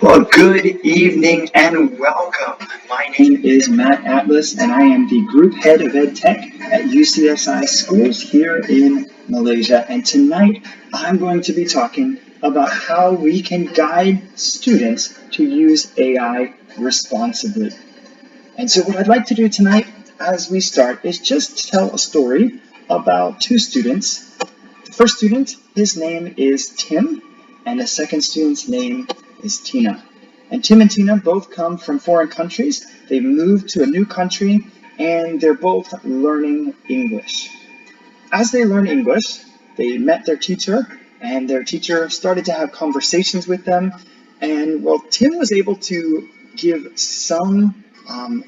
Well, good evening and welcome. My name is Matt Atlas, and I am the Group Head of EdTech at UCSI Schools here in Malaysia. And tonight, I'm going to be talking about how we can guide students to use AI responsibly. And so what I'd like to do tonight, as we start, is just tell a story about two students. The first student, his name is Tim, and the second student's name is Tina. And Tim and Tina both come from foreign countries. They've moved to a new country, and they're both learning English. As they learn English, they met their teacher, and their teacher started to have conversations with them. And well, Tim was able to give some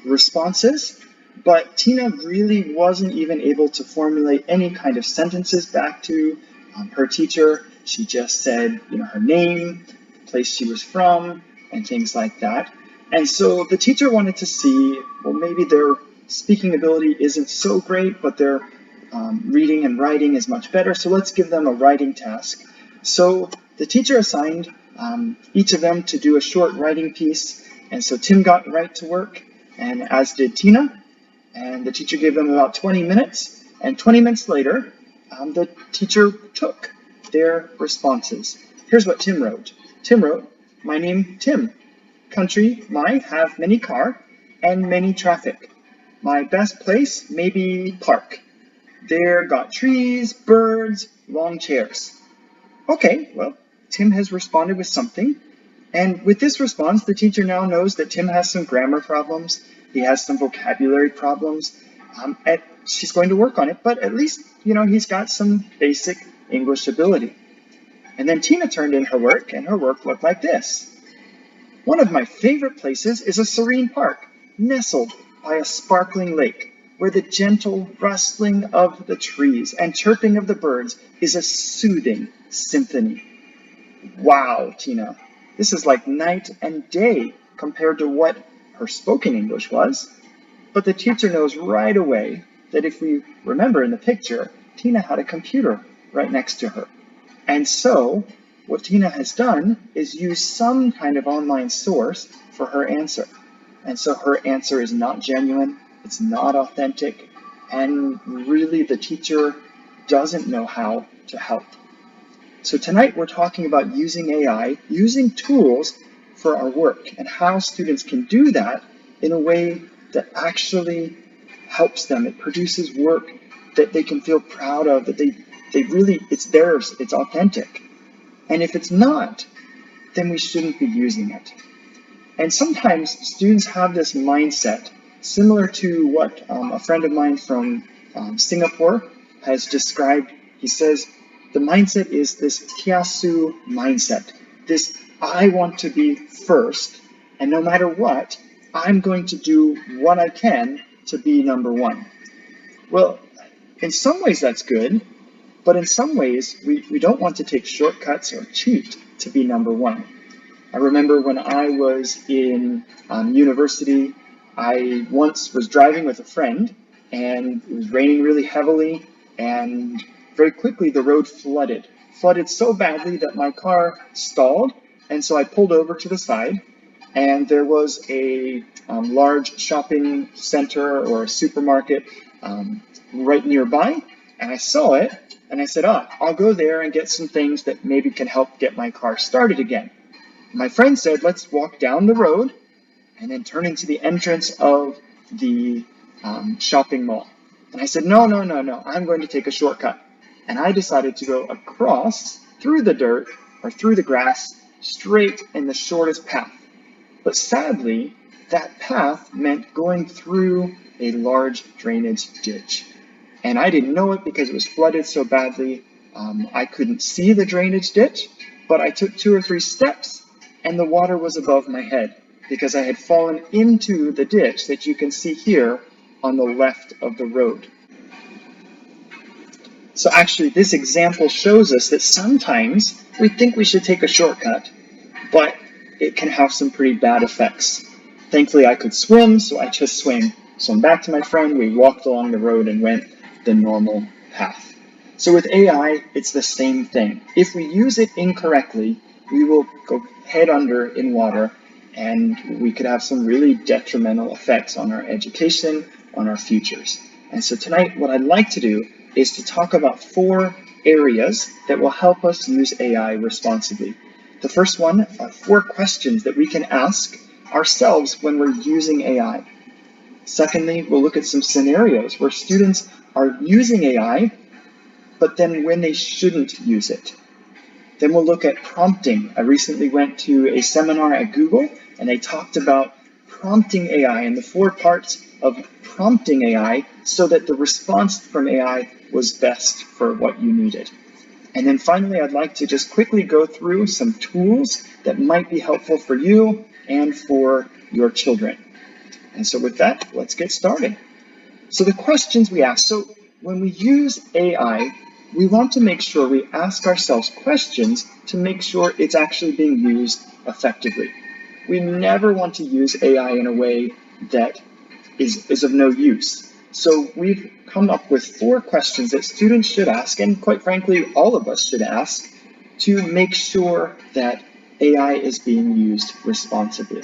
responses, but Tina really wasn't even able to formulate any kind of sentences back to her teacher. She just said, her name, the place she was from, and things like that. And so the teacher wanted to see, well, maybe their speaking ability isn't so great, but their reading and writing is much better. So let's give them a writing task. So the teacher assigned each of them to do a short writing piece. And so Tim got right to work, and as did Tina. And the teacher gave them about 20 minutes. And 20 minutes later, the teacher took their responses. Here's what Tim wrote. Tim wrote, "My name Tim. Country, my have many car and many traffic. My best place, maybe park. There got trees, birds, long chairs." Okay, well, Tim has responded with something. And with this response, the teacher now knows that Tim has some grammar problems. He has some vocabulary problems. And she's going to work on it, but at least, he's got some basic English ability. And then Tina turned in her work, and her work looked like this. "One of my favorite places is a serene park, nestled by a sparkling lake, where the gentle rustling of the trees and chirping of the birds is a soothing symphony." Wow, Tina. This is like night and day compared to what her spoken English was. But the teacher knows right away that if we remember in the picture, Tina had a computer right next to her. And so what Tina has done is use some kind of online source for her answer. And so her answer is not genuine, it's not authentic, and really the teacher doesn't know how to help. So tonight we're talking about using AI, using tools for our work, and how students can do that in a way that actually helps them. It produces work that they can feel proud of, that they really, it's theirs, it's authentic. And if it's not, then we shouldn't be using it. And sometimes students have this mindset, similar to what a friend of mine from Singapore has described. He says, the mindset is this kiasu mindset, this I want to be first, and no matter what, I'm going to do what I can to be number one. Well, in some ways that's good, but in some ways we don't want to take shortcuts or cheat to be number one. I remember when I was in university, I once was driving with a friend, and it was raining really heavily, and very quickly the road flooded so badly that my car stalled. And so I pulled over to the side, and there was a large shopping center or a supermarket right nearby, and I saw it, and I said, I'll go there and get some things that maybe can help get my car started again. My friend said, let's walk down the road and then turn into the entrance of the shopping mall. And I said, no, I'm going to take a shortcut. And I decided to go across through the dirt or through the grass, straight in the shortest path. But sadly, that path meant going through a large drainage ditch. And I didn't know it because it was flooded so badly. I couldn't see the drainage ditch, but I took 2 or 3 steps and the water was above my head because I had fallen into the ditch that you can see here on the left of the road. So actually, this example shows us that sometimes we think we should take a shortcut, but it can have some pretty bad effects. Thankfully, I could swim, so I just swam back to my friend. We walked along the road and went the normal path. So with AI, it's the same thing. If we use it incorrectly, we will go head under in water, and we could have some really detrimental effects on our education, on our futures. And so tonight, what I'd like to do is to talk about 4 areas that will help us use AI responsibly. The first one are 4 questions that we can ask ourselves when we're using AI. Secondly, we'll look at some scenarios where students are using AI, but then when they shouldn't use it. Then we'll look at prompting. I recently went to a seminar at Google, and they talked about prompting AI and the 4 parts of prompting AI so that the response from AI was best for what you needed. And then finally, I'd like to just quickly go through some tools that might be helpful for you and for your children. And so with that, let's get started. So the questions we ask. So when we use AI, we want to make sure we ask ourselves questions to make sure it's actually being used effectively. We never want to use AI in a way that is of no use. So we've come up with 4 questions that students should ask, and quite frankly, all of us should ask, to make sure that AI is being used responsibly.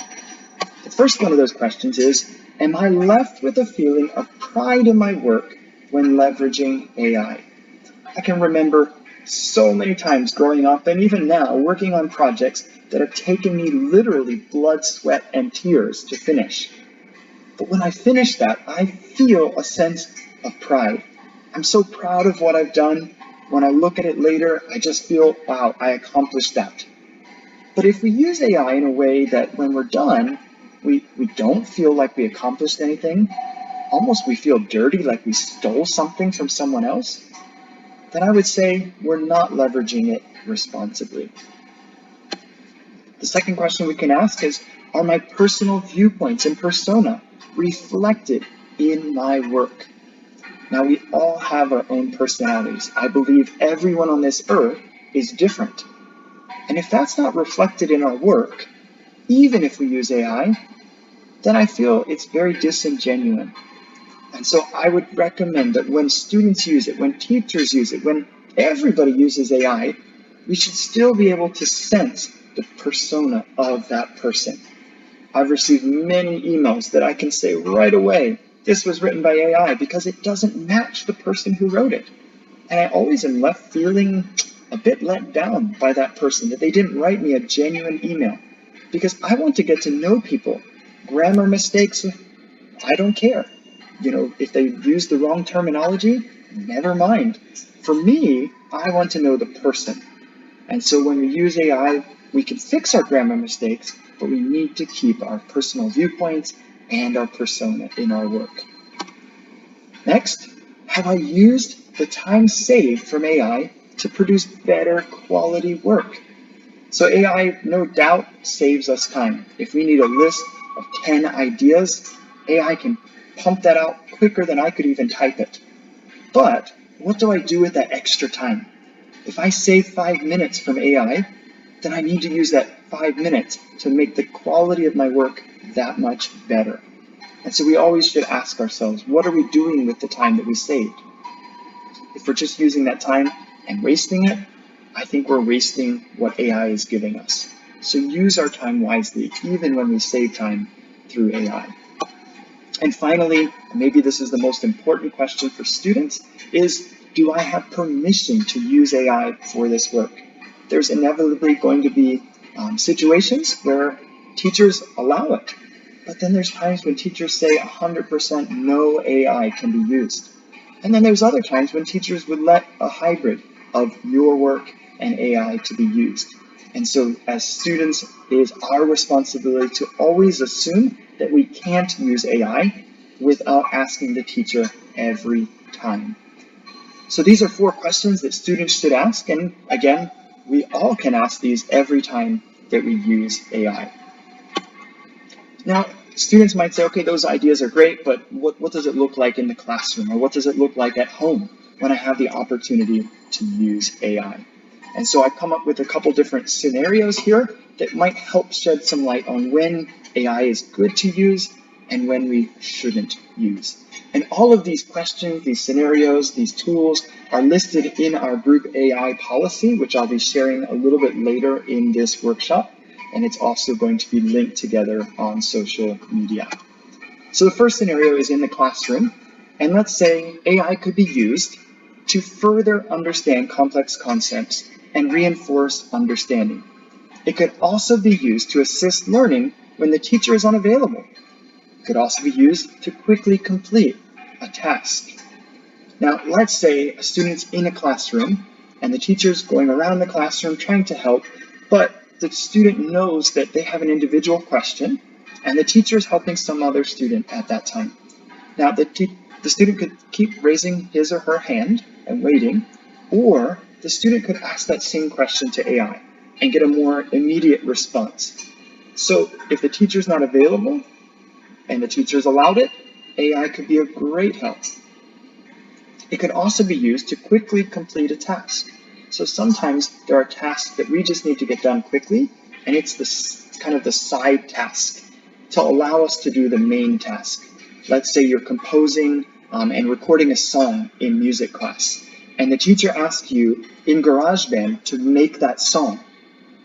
The first one of those questions is, am I left with a feeling of pride in my work when leveraging AI? I can remember so many times growing up and even now working on projects that have taken me literally blood, sweat, and tears to finish. But when I finish that, I feel a sense of pride. I'm so proud of what I've done. When I look at it later, I just feel, wow, I accomplished that. But if we use AI in a way that when we're done, we don't feel like we accomplished anything, almost we feel dirty, like we stole something from someone else, then I would say we're not leveraging it responsibly. The second question we can ask is, are my personal viewpoints and persona reflected in my work? Now, we all have our own personalities. I believe everyone on this earth is different. And if that's not reflected in our work, even if we use AI, then I feel it's very disingenuous. And so I would recommend that when students use it, when teachers use it, when everybody uses AI, we should still be able to sense the persona of that person. I've received many emails that I can say right away, this was written by AI because it doesn't match the person who wrote it. And I always am left feeling a bit let down by that person, that they didn't write me a genuine email. Because I want to get to know people. Grammar mistakes, I don't care. If they use the wrong terminology, never mind. For me, I want to know the person. And so when we use AI, we can fix our grammar mistakes, but we need to keep our personal viewpoints and our persona in our work. Next, have I used the time saved from AI to produce better quality work? So AI, no doubt, saves us time. If we need a list of 10 ideas, AI can pump that out quicker than I could even type it. But what do I do with that extra time? If I save 5 minutes from AI, then I need to use that 5 minutes to make the quality of my work that much better. And so we always should ask ourselves, what are we doing with the time that we saved? If we're just using that time and wasting it, I think we're wasting what AI is giving us. So use our time wisely, even when we save time through AI. And finally, maybe this is the most important question for students, is do I have permission to use AI for this work? There's inevitably going to be situations where teachers allow it. But then there's times when teachers say 100% no AI can be used. And then there's other times when teachers would let a hybrid of your work and AI to be used. And so as students, it is our responsibility to always assume that we can't use AI without asking the teacher every time. So these are 4 questions that students should ask. And again, we all can ask these every time that we use AI. Now, students might say, okay, those ideas are great, but what does it look like in the classroom? Or what does it look like at home when I have the opportunity to use AI? And so I've come up with a couple different scenarios here that might help shed some light on when AI is good to use and when we shouldn't use. And all of these questions, these scenarios, these tools are listed in our group AI policy, which I'll be sharing a little bit later in this workshop. And it's also going to be linked together on social media. So the first scenario is in the classroom. And let's say AI could be used to further understand complex concepts and reinforce understanding. It could also be used to assist learning when the teacher is unavailable. It could also be used to quickly complete a task. Now, let's say a student's in a classroom and the teacher's going around the classroom trying to help, but the student knows that they have an individual question and the teacher is helping some other student at that time. Now, the student could keep raising his or her hand and waiting, or the student could ask that same question to AI and get a more immediate response. So if the teacher's not available and the teacher's allowed it, AI could be a great help. It could also be used to quickly complete a task. So sometimes there are tasks that we just need to get done quickly, and it's kind of the side task to allow us to do the main task. Let's say you're composing and recording a song in music class, and the teacher asks you in GarageBand to make that song.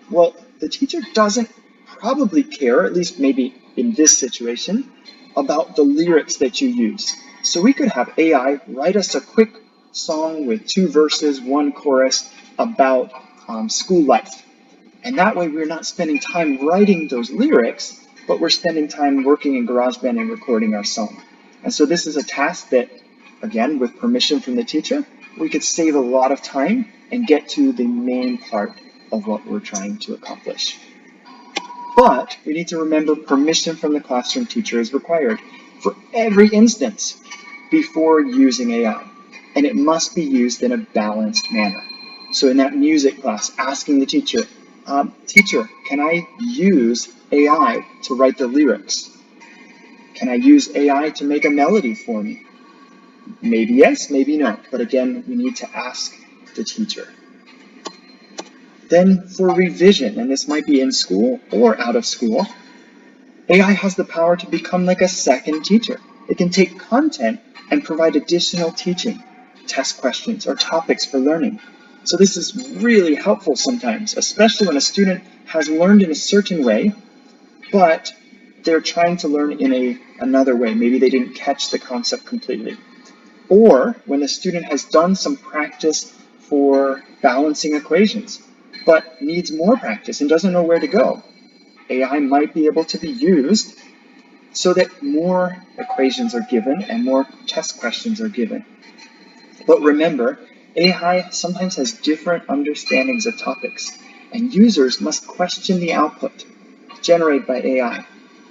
Well, the teacher doesn't probably care, at least maybe in this situation, about the lyrics that you use. So we could have AI write us a quick song with 2 verses, 1 chorus about school life. And that way we're not spending time writing those lyrics, but we're spending time working in GarageBand and recording our song. And so this is a task that, again, with permission from the teacher, we could save a lot of time and get to the main part of what we're trying to accomplish. But we need to remember permission from the classroom teacher is required for every instance before using AI. And it must be used in a balanced manner. So in that music class, asking the teacher, teacher, can I use AI to write the lyrics? Can I use AI to make a melody for me? Maybe yes, maybe no. But again, we need to ask the teacher. Then for revision, and this might be in school or out of school, AI has the power to become like a second teacher. It can take content and provide additional teaching, test questions, or topics for learning. So this is really helpful sometimes, especially when a student has learned in a certain way, but they're trying to learn in another way. Maybe they didn't catch the concept completely. Or when the student has done some practice for balancing equations, but needs more practice and doesn't know where to go. AI might be able to be used so that more equations are given and more test questions are given. But remember, AI sometimes has different understandings of topics, and users must question the output generated by AI.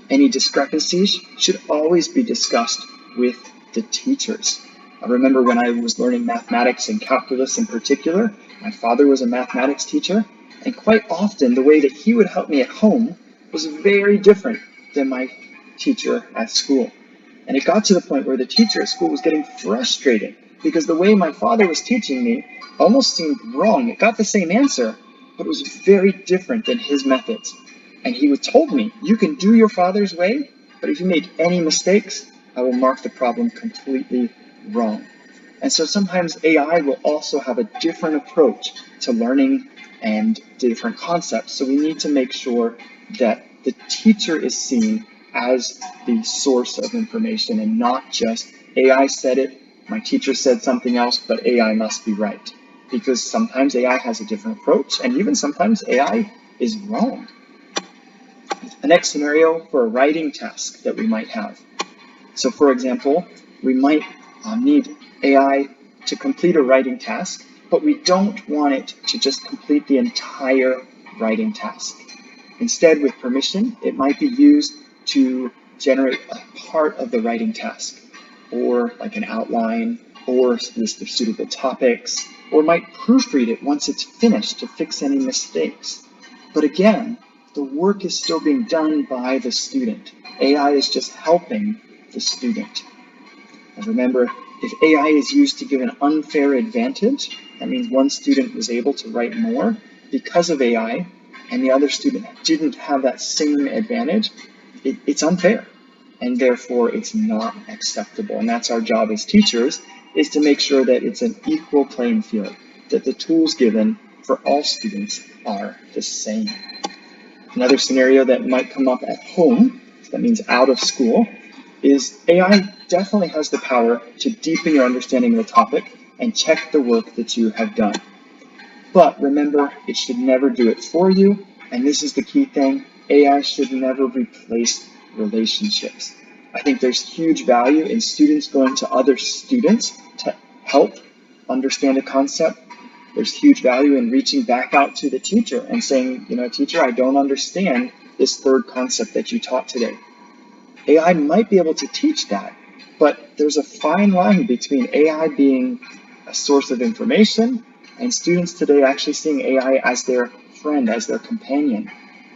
Any discrepancies should always be discussed with the teachers. I remember when I was learning mathematics and calculus in particular, my father was a mathematics teacher, and quite often the way that he would help me at home was very different than my teacher at school. And it got to the point where the teacher at school was getting frustrated because the way my father was teaching me almost seemed wrong. It got the same answer, but it was very different than his methods. And he told me, you can do your father's way, but if you make any mistakes, I will mark the problem completely wrong. And so sometimes AI will also have a different approach to learning and different concepts. So we need to make sure that the teacher is seen as the source of information and not just AI said it, my teacher said something else, but AI must be right. Because sometimes AI has a different approach, and even sometimes AI is wrong. The next scenario for a writing task that we might have. So for example, we might need AI to complete a writing task, but we don't want it to just complete the entire writing task. Instead, with permission, it might be used to generate a part of the writing task, or like an outline, or a list of suitable topics, or might proofread it once it's finished to fix any mistakes. But again, the work is still being done by the student. AI is just helping the student. And remember, if AI is used to give an unfair advantage, that means one student was able to write more because of AI, and the other student didn't have that same advantage, it's unfair. and therefore it's not acceptable. And that's our job as teachers, is to make sure that it's an equal playing field, that the tools given for all students are the same. Another scenario that might come up at home, that means out of school, is AI definitely has the power to deepen your understanding of the topic and check the work that you have done. But remember, it should never do it for you, and this is the key thing, AI should never replace relationships. I think there's huge value in students going to other students to help understand a concept. There's huge value in reaching back out to the teacher and saying, teacher, I don't understand this third concept that you taught today. AI might be able to teach that, but there's a fine line between AI being a source of information and students today actually seeing AI as their friend, as their companion.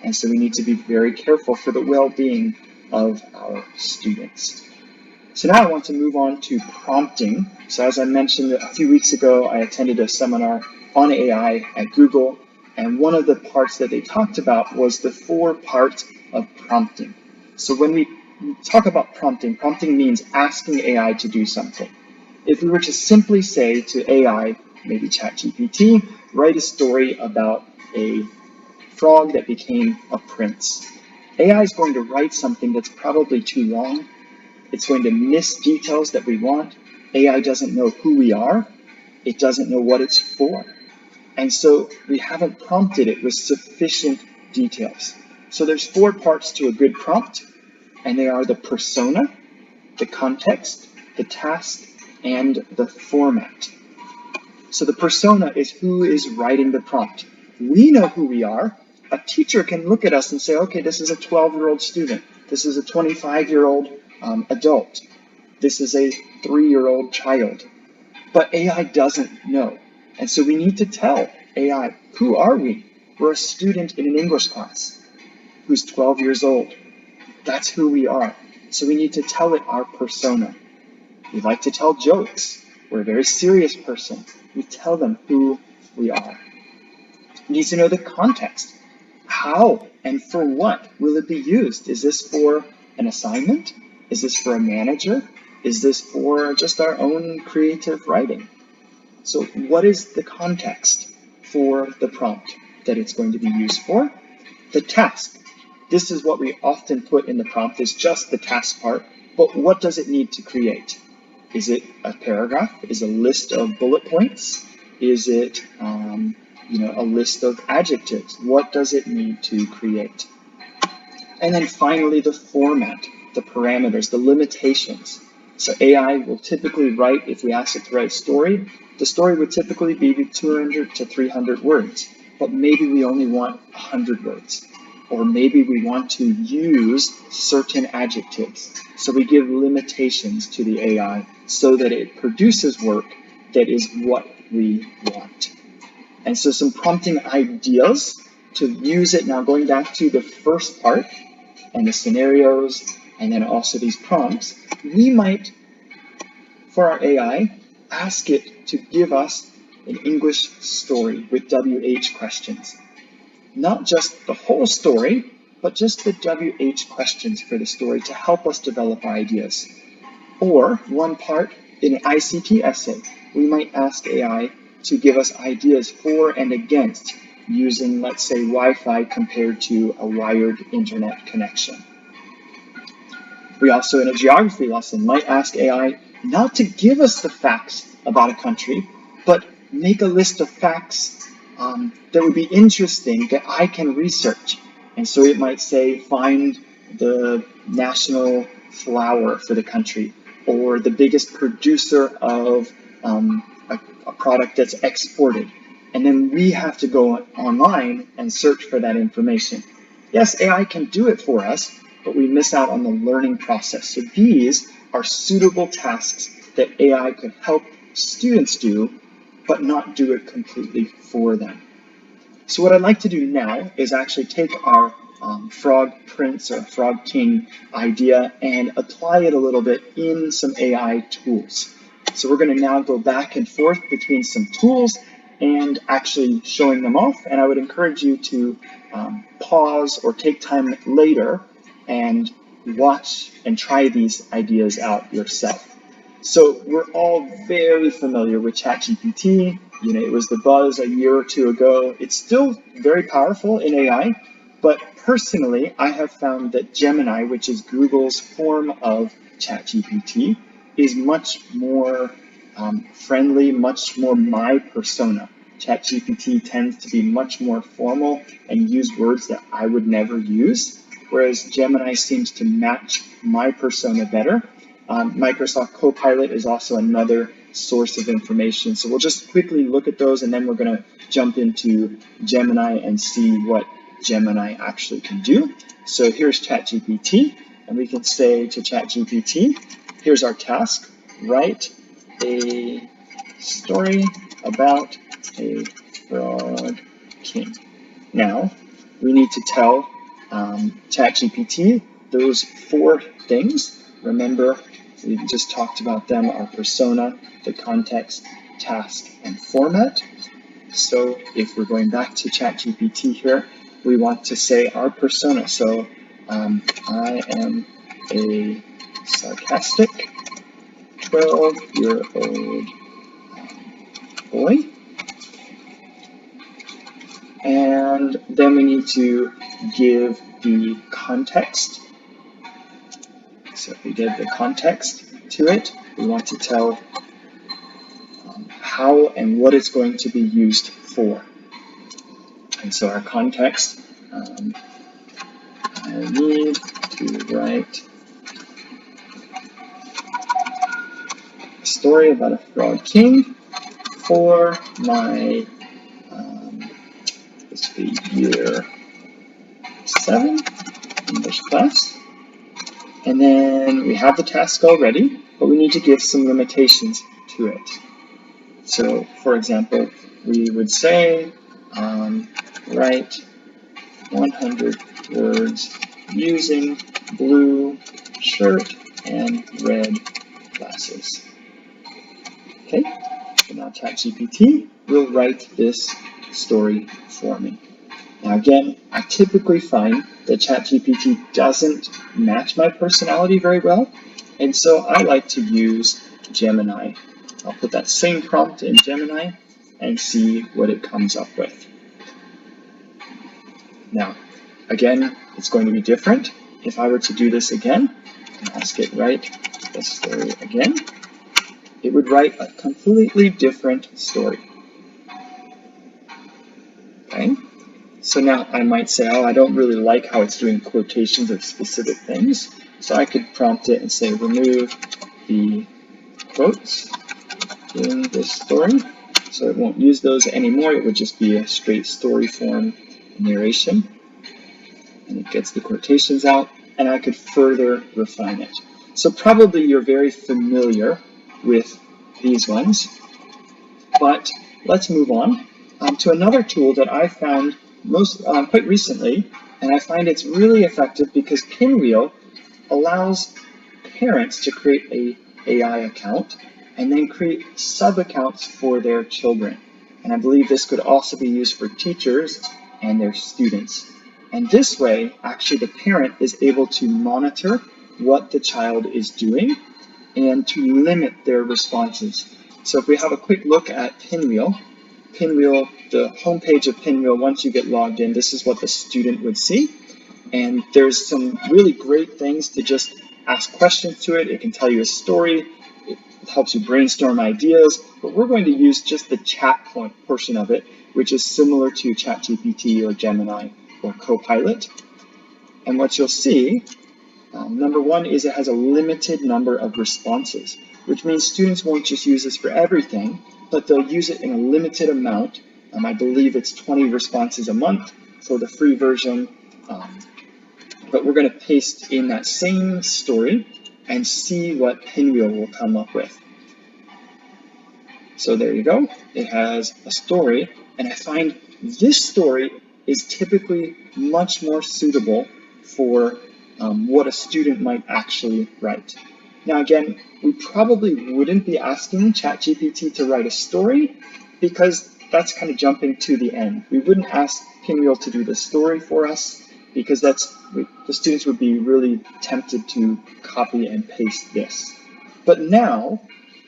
And so we need to be very careful for the well-being of our students. So now I want to move on to prompting. So as I mentioned a few weeks ago, I attended a seminar on AI at Google, and one of the parts that they talked about was the 4 parts of prompting. So when we talk about prompting, prompting means asking AI to do something. If we were to simply say to AI, maybe ChatGPT, write a story about a frog that became a prince, AI is going to write something that's probably too long. It's going to miss details that we want. AI doesn't know who we are. It doesn't know what it's for. And so we haven't prompted it with sufficient details. So there's 4 parts to a good prompt, and they are the persona, the context, the task, and the format. So the persona is who is writing the prompt. We know who we are. A teacher can look at us and say, okay, this is a 12-year-old student. This is a 25-year-old adult. This is a 3-year-old child. But AI doesn't know. And so we need to tell AI, who are we? We're a student in an English class who's 12 years old. That's who we are. So we need to tell it our persona. We like to tell jokes. We're a very serious person. We tell them who we are. It needs to know the context. How and for what will it be used? Is this for an assignment? Is this for a manager? Is this for just our own creative writing? So what is the context for the prompt that it's going to be used for? The task. This is what we often put in the prompt, is just the task part, but what does it need to create? Is it a paragraph? Is it a list of bullet points? Is it a list of adjectives? What does it need to create? And then finally, the format, the parameters, the limitations. So AI will typically write, if we ask it to write a story, the story would typically be 200 to 300 words, but maybe we only want 100 words. Or maybe we want to use certain adjectives. So we give limitations to the AI so that it produces work that is what we want. And so some prompting ideas to use it now, going back to the first part and the scenarios, and then also these prompts, we might, for our AI, ask it to give us an English story with WH questions. Not just the whole story, but just the WH questions for the story to help us develop ideas. Or one part in an ICT essay, we might ask AI to give us ideas for and against using, let's say, Wi-Fi compared to a wired internet connection. We also, in a geography lesson, might ask AI not to give us the facts about a country, but make a list of facts that would be interesting that I can research. And so it might say, find the national flower for the country, or the biggest producer of a product that's exported. And then we have to go online and search for that information. Yes, AI can do it for us, but we miss out on the learning process. So these are suitable tasks that AI could help students do, but not do it completely for them. So what I'd like to do now is actually take our frog prince or frog king idea and apply it a little bit in some AI tools. So we're going to now go back and forth between some tools and actually showing them off. And I would encourage you to pause or take time later and watch and try these ideas out yourself. So we're all very familiar with ChatGPT. It was the buzz a year or two ago. It's still very powerful in AI, but personally, I have found that Gemini, which is Google's form of ChatGPT, is much more friendly, much more my persona. ChatGPT tends to be much more formal and use words that I would never use, whereas Gemini seems to match my persona better. Microsoft Copilot is also another source of information. So we'll just quickly look at those, and then we're going to jump into Gemini and see what Gemini actually can do. So here's ChatGPT, and we can say to ChatGPT, here's our task: write a story about a frog king. Now, we need to tell ChatGPT those 4 things. Remember, we just talked about them: our persona, the context, task, and format. So if we're going back to ChatGPT here, we want to say our persona. So I am a sarcastic 12-year-old boy. And then we need to give the context. So if we give the context to it, we want to tell how and what it's going to be used for. And so our context, I need to write a story about a frog king for my, this will be year 7 English class. And then we have the task already, but we need to give some limitations to it. So, for example, we would say, write 100 words using blue shirt and red glasses. Okay, so now ChatGPT will write this story for me. Now again, I typically find that ChatGPT doesn't match my personality very well, and so I like to use Gemini. I'll put that same prompt in Gemini and see what it comes up with. Now, again, it's going to be different. If I were to do this again and ask it write the story again, it would write a completely different story. Okay? So now I might say, oh, I don't really like how it's doing quotations of specific things. So I could prompt it and say, remove the quotes in this story. So it won't use those anymore. It would just be a straight story form narration. And it gets the quotations out, and I could further refine it. So probably you're very familiar with these ones. But let's move on to another tool that I found quite recently, and I find it's really effective because Pinwheel allows parents to create an AI account and then create sub-accounts for their children. And I believe this could also be used for teachers and their students. And this way, actually, the parent is able to monitor what the child is doing and to limit their responses. So if we have a quick look at Pinwheel, the homepage of Pinwheel, once you get logged in, this is what the student would see. And there's some really great things to just ask questions to it. It can tell you a story. It helps you brainstorm ideas. But we're going to use just the chat portion of it, which is similar to ChatGPT or Gemini or Copilot. And what you'll see, number one, is it has a limited number of responses, which means students won't just use this for everything, but they'll use it in a limited amount. I believe it's 20 responses a month for the free version. But we're going to paste in that same story and see what Pinwheel will come up with. So there you go. It has a story, and I find this story is typically much more suitable for what a student might actually write. Now again, we probably wouldn't be asking ChatGPT to write a story because that's kind of jumping to the end. We wouldn't ask Pinwheel to do the story for us. because the students would be really tempted to copy and paste this. But now,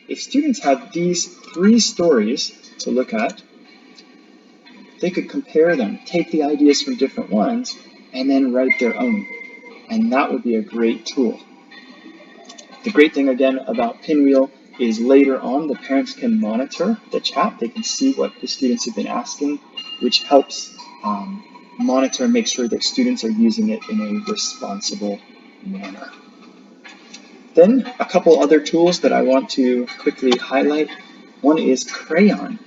if students have these 3 stories to look at, they could compare them, take the ideas from different ones, and then write their own. And that would be a great tool. The great thing again about Pinwheel is later on the parents can monitor the chat. They can see what the students have been asking, which helps monitor and make sure that students are using it in a responsible manner. Then a couple other tools that I want to quickly highlight. One is Crayon.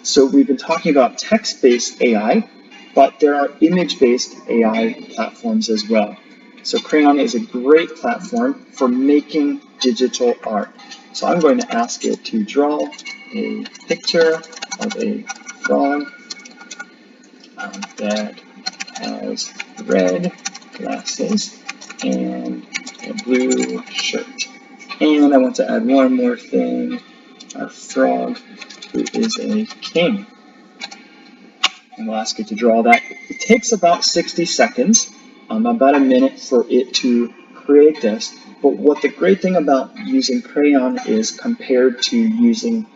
So we've been talking about text-based AI, but there are image-based AI platforms as well. So Crayon is a great platform for making digital art. So I'm going to ask it to draw a picture of a frog that has red glasses and a blue shirt. And I want to add one more thing, a frog who is a king. And we'll ask it to draw that. It takes about 60 seconds, about a minute for it to create this. But what the great thing about using Crayon is compared to using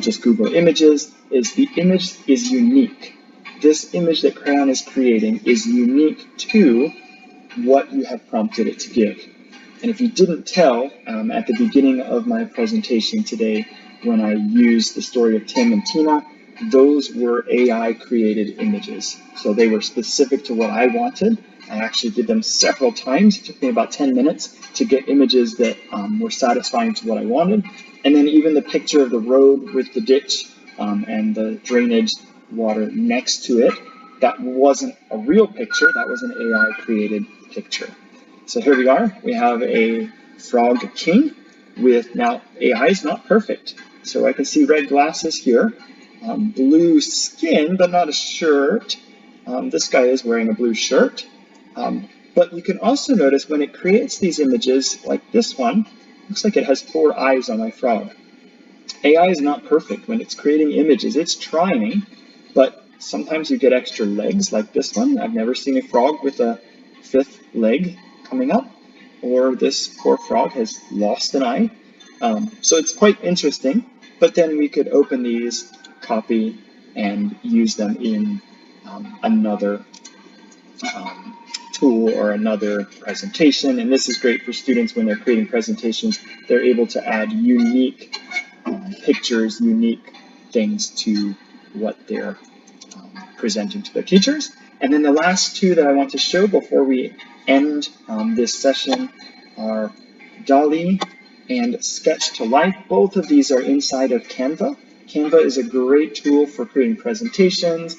just Google Images is the image is unique. This image that Crayon is creating is unique to what you have prompted it to give. And if you didn't tell at the beginning of my presentation today, when I used the story of Tim and Tina, those were AI created images. So they were specific to what I wanted. I actually did them several times. It took me about 10 minutes to get images that were satisfying to what I wanted. And then even the picture of the road with the ditch and the drainage water next to it, that wasn't a real picture, that was an AI created picture. So here we are, we have a frog king with, now AI is not perfect. So I can see red glasses here, blue skin, but not a shirt. This guy is wearing a blue shirt. But you can also notice when it creates these images, like this one, looks like it has 4 eyes on my frog. AI is not perfect. When it's creating images, it's trying, but sometimes you get extra legs like this one. I've never seen a frog with a 5th leg coming up, or this poor frog has lost an eye. So it's quite interesting, but then we could open these, copy, and use them in another tool or another presentation. And this is great for students when they're creating presentations. They're able to add unique pictures, unique things to what they're presenting to their teachers. And then the last 2 that I want to show before we end this session are DALL-E and Sketch to Life. Both of these are inside of Canva. Canva is a great tool for creating presentations,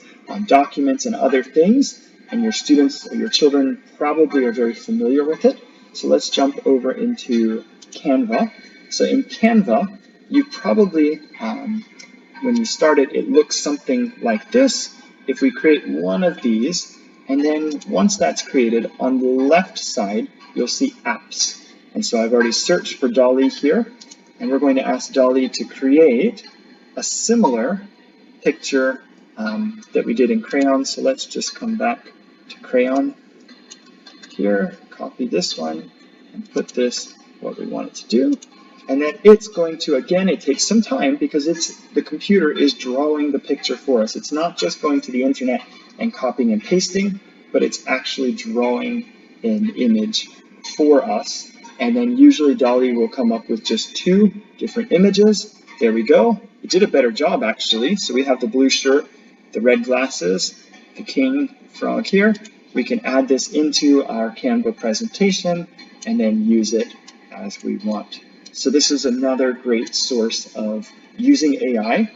documents, and other things. And your students or your children probably are very familiar with it. So let's jump over into Canva. So in Canva, you probably, when you start it, it looks something like this. If we create one of these, and then once that's created, on the left side, you'll see apps. And so I've already searched for DALL-E here, and we're going to ask DALL-E to create a similar picture that we did in Crayon. So let's just come back to Crayon here, copy this one, and put this what we want it to do. And then it's going to, again, it takes some time because the computer is drawing the picture for us. It's not just going to the internet and copying and pasting, but it's actually drawing an image for us. And then usually DALL-E will come up with just 2 different images. There we go. It did a better job, actually. So we have the blue shirt, the red glasses, the king frog here. We can add this into our Canva presentation and then use it as we want. So this is another great source of using AI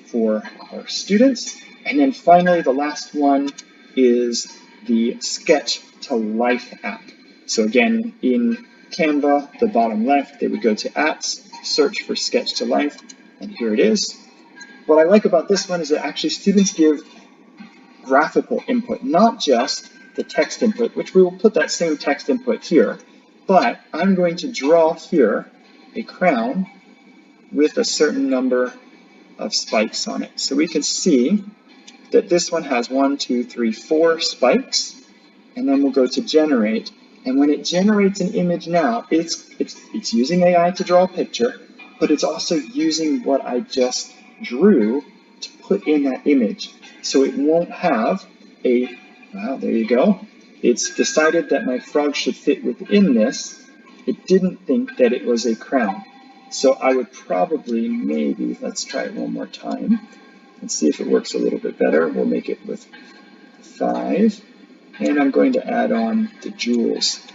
for our students. And then finally, the last one is the Sketch to Life app. So again, in Canva, the bottom left, they would go to apps, search for Sketch to Life, and here it is. What I like about this one is that actually students give graphical input, not just the text input, which we will put that same text input here, but I'm going to draw here a crown with a certain number of spikes on it. So we can see that this one has 1, 2, 3, 4 spikes, and then we'll go to generate. And when it generates an image now, it's using AI to draw a picture, but it's also using what I just drew to put in that image. So it won't have well, there you go. It's decided that my frog should fit within this. It didn't think that it was a crown. So I would probably, maybe, let's try it one more time and see if it works a little bit better. We'll make it with 5. And I'm going to add on the jewels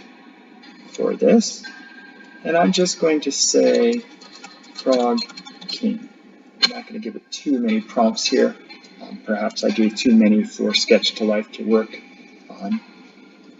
for this. And I'm just going to say Frog King. I'm not going to give it too many prompts here. Perhaps I gave too many for Sketch to Life to work on.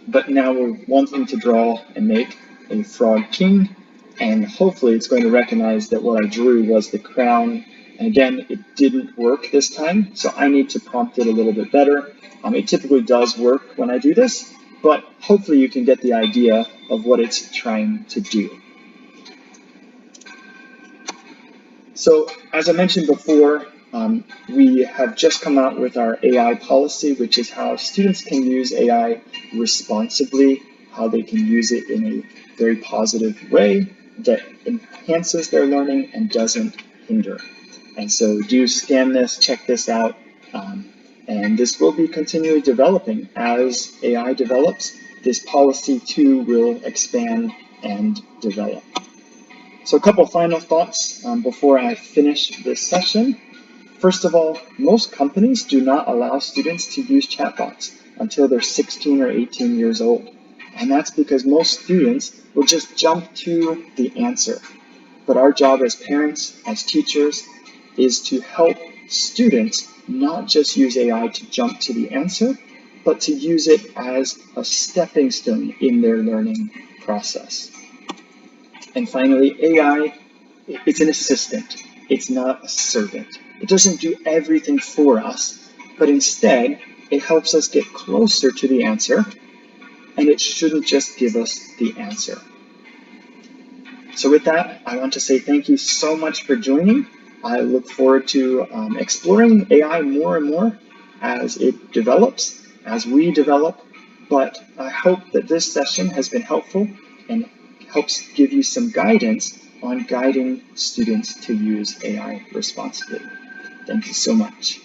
But now we're wanting to draw and make a Frog King. And hopefully it's going to recognize that what I drew was the crown. And again, it didn't work this time, so I need to prompt it a little bit better. It typically does work when I do this, but hopefully you can get the idea of what it's trying to do. So as I mentioned before, we have just come out with our AI policy, which is how students can use AI responsibly, how they can use it in a very positive way that enhances their learning and doesn't hinder. And so do scan this, check this out. And this will be continually developing. As AI develops, this policy too will expand and develop. So a couple final thoughts before I finish this session. First of all, most companies do not allow students to use chatbots until they're 16 or 18 years old. And that's because most students will just jump to the answer. But our job as parents, as teachers, is to help students not just use AI to jump to the answer, but to use it as a stepping stone in their learning process. And finally, AI, it's an assistant. It's not a servant. It doesn't do everything for us, but instead, it helps us get closer to the answer, and it shouldn't just give us the answer. So with that, I want to say thank you so much for joining. I look forward to exploring AI more and more as it develops, as we develop, but I hope that this session has been helpful and helps give you some guidance on guiding students to use AI responsibly. Thank you so much.